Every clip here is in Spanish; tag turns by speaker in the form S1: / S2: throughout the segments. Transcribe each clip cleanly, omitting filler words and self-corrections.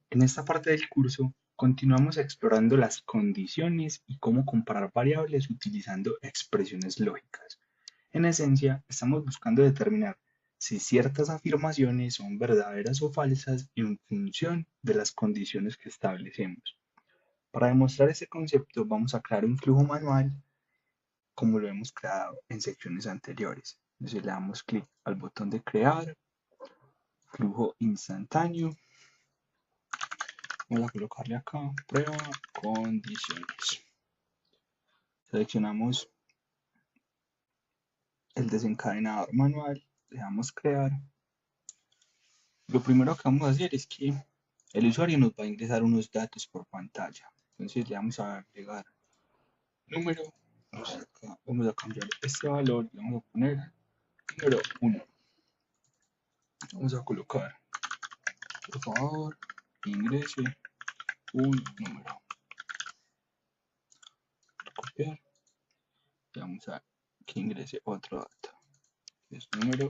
S1: En esta parte del curso continuamos explorando las condiciones y cómo comparar variables utilizando expresiones lógicas. En esencia, estamos buscando determinar si ciertas afirmaciones son verdaderas o falsas en función de las condiciones que establecemos. Para demostrar este concepto vamos a crear un flujo manual como lo hemos creado en secciones anteriores. Entonces le damos clic al botón de crear, flujo instantáneo. Vamos a colocarle acá prueba condiciones. Seleccionamos el desencadenador manual, le damos crear. Lo primero que vamos a hacer es que el usuario nos va a ingresar unos datos por pantalla. Entonces le vamos a agregar número, vamos a cambiar este valor y vamos a poner número 1. Vamos a colocar, por favor, ingrese un número. Copiar y vamos a que ingrese otro dato. Es número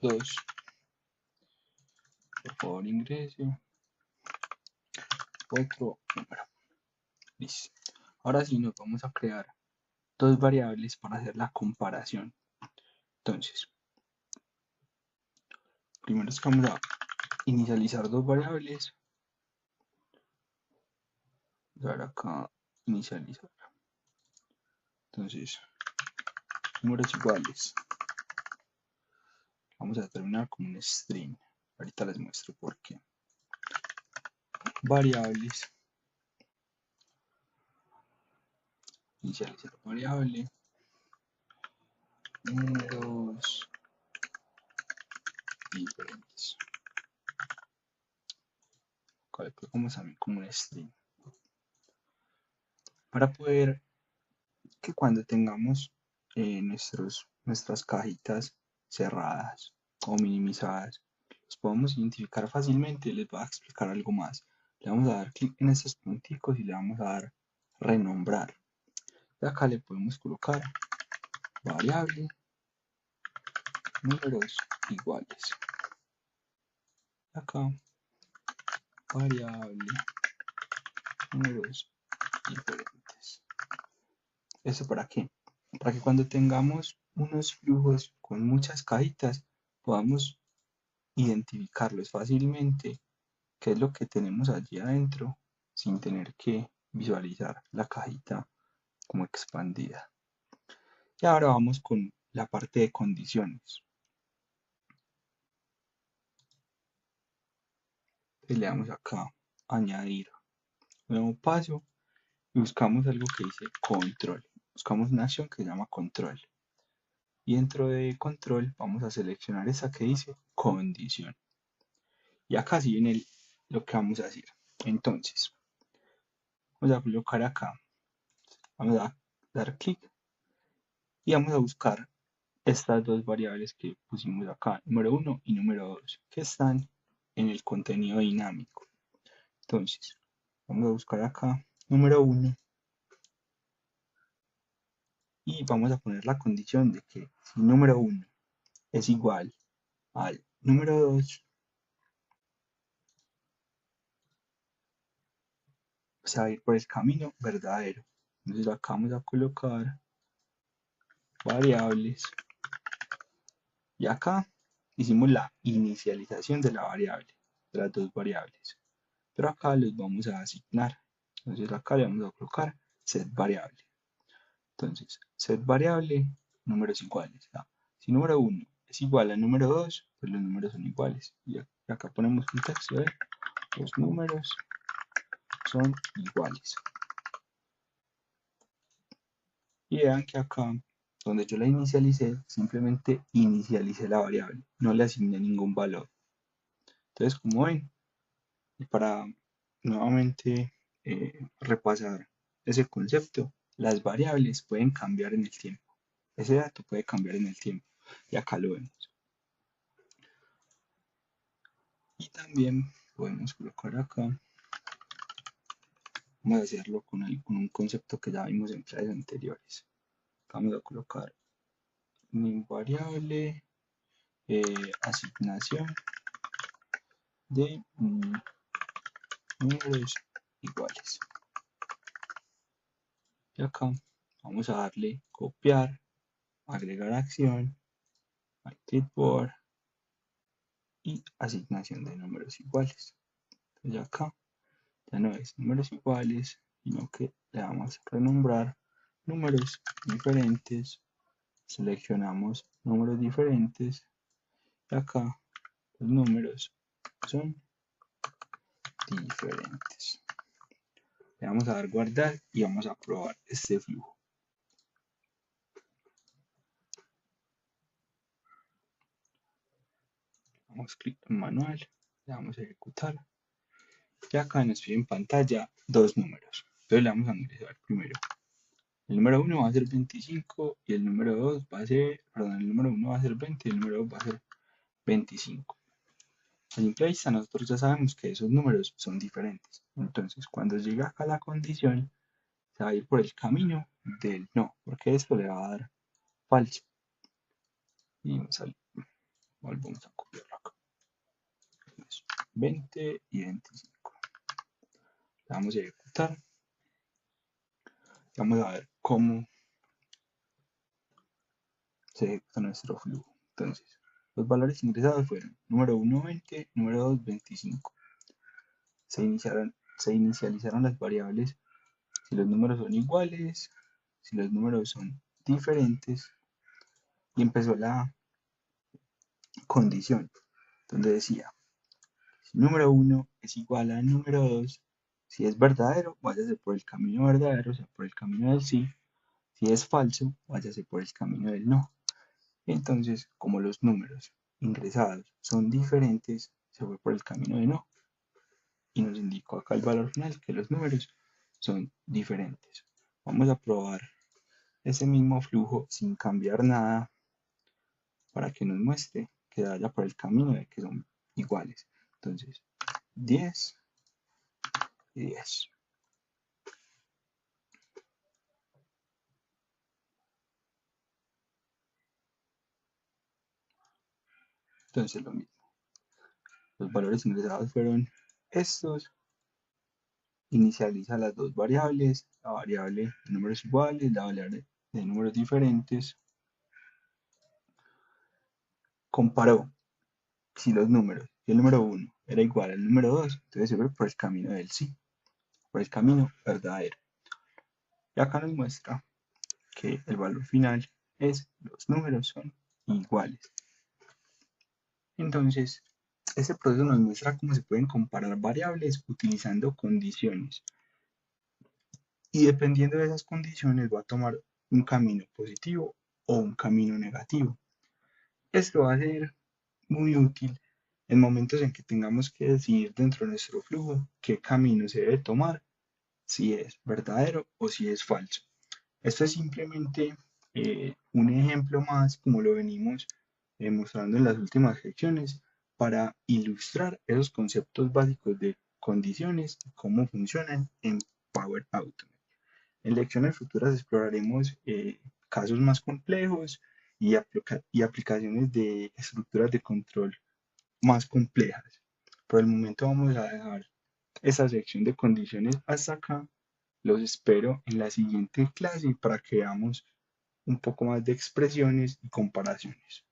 S1: 2. Por favor, ingrese otro número. Listo. Ahora sí nos vamos a crear dos variables para hacer la comparación. Entonces, primero es que vamos a inicializar dos variables. Dar acá inicializar. Entonces, números iguales. Vamos a determinar como un string. Ahorita les muestro por qué. Variables. Inicializar variable. Números diferentes. Colocamos también como un string. Para poder que cuando tengamos nuestras cajitas cerradas o minimizadas, los podemos identificar fácilmente. Les voy a explicar algo más. Le vamos a dar clic en estos punticos y le vamos a dar renombrar. Y acá le podemos colocar variable números iguales. Acá variable números diferentes. ¿Eso para qué? Para que cuando tengamos unos flujos con muchas cajitas podamos identificarlos fácilmente, qué es lo que tenemos allí adentro, sin tener que visualizar la cajita como expandida. Y ahora vamos con la parte de condiciones. Entonces le damos acá, añadir nuevo paso y buscamos algo que dice control. Buscamos una acción que se llama control. Y dentro de control vamos a seleccionar esa que dice condición. Y acá sí viene lo que vamos a hacer. Entonces, vamos a colocar acá, vamos a dar clic y vamos a buscar estas dos variables que pusimos acá, número 1 y número 2, que están en el contenido dinámico. Entonces, vamos a buscar acá número 1 y vamos a poner la condición de que si número 1 es igual al número 2, se va a ir por el camino verdadero. Entonces acá vamos a colocar variables y acá hicimos la inicialización de la variable, de las dos variables. Pero acá los vamos a asignar. Entonces acá le vamos a colocar set variable. Entonces, set variable, números iguales. Si número 1 es igual al número 2, pues los números son iguales. Y acá ponemos un texto de los números son iguales. Y vean que acá, donde yo la inicialicé, simplemente inicialicé la variable. No le asigné ningún valor. Entonces, como ven, y para nuevamente repasar ese concepto, las variables pueden cambiar en el tiempo. Ese dato puede cambiar en el tiempo. Y acá lo vemos. Y también podemos colocar acá, vamos a hacerlo con un concepto que ya vimos en clases anteriores. Vamos a colocar mi variable asignación de números iguales. Y acá vamos a darle copiar, agregar acción, clipboard y asignación de números iguales. Entonces acá ya no es números iguales, sino que le vamos a renombrar números diferentes. Seleccionamos números diferentes y acá los números son diferentes. Le vamos a dar guardar y vamos a probar este flujo. Damos clic en manual, le damos a ejecutar y acá nos pide en pantalla dos números. Entonces le vamos a ingresar primero. El número 1 va a ser 25 y el número 2 va a ser, perdón, el número 1 va a ser 20 y el número 2 va a ser 25. A simple vista nosotros ya sabemos que esos números son diferentes. Entonces cuando llega acá la condición, se va a ir por el camino del no, porque esto le va a dar falso. Y volvemos a copiarlo acá. 20 y 25. Le vamos a ejecutar. Vamos a ver cómo se ejecuta nuestro flujo. Entonces, los valores ingresados fueron número 1, 20, número 2, 25. Se inicializaron las variables si los números son iguales, si los números son diferentes, y empezó la condición, donde decía, si número 1 es igual al número 2, si es verdadero, váyase por el camino verdadero, o sea, por el camino del sí. Si es falso, váyase por el camino del no. Entonces, como los números ingresados son diferentes, se fue por el camino de no. Y nos indicó acá el valor final, que los números son diferentes. Vamos a probar ese mismo flujo sin cambiar nada para que nos muestre que vaya por el camino de que son iguales. Entonces, 10 y 10. Entonces, lo mismo. Los valores ingresados fueron estos. Inicializa las dos variables, la variable de números iguales, la variable de números diferentes. Comparó si los números, si el número 1 era igual al número 2, entonces se fue por el camino del sí, por el camino verdadero. Y acá nos muestra que el valor final es los números son iguales. Entonces, este proceso nos muestra cómo se pueden comparar variables utilizando condiciones. Y dependiendo de esas condiciones va a tomar un camino positivo o un camino negativo. Esto va a ser muy útil en momentos en que tengamos que decidir dentro de nuestro flujo qué camino se debe tomar, si es verdadero o si es falso. Esto es simplemente un ejemplo más, como lo venimos mostrando en las últimas secciones, para ilustrar esos conceptos básicos de condiciones y cómo funcionan en Power Automate. En lecciones futuras exploraremos casos más complejos y aplicaciones de estructuras de control más complejas. Por el momento vamos a dejar esta sección de condiciones hasta acá. Los espero en la siguiente clase para que veamos un poco más de expresiones y comparaciones.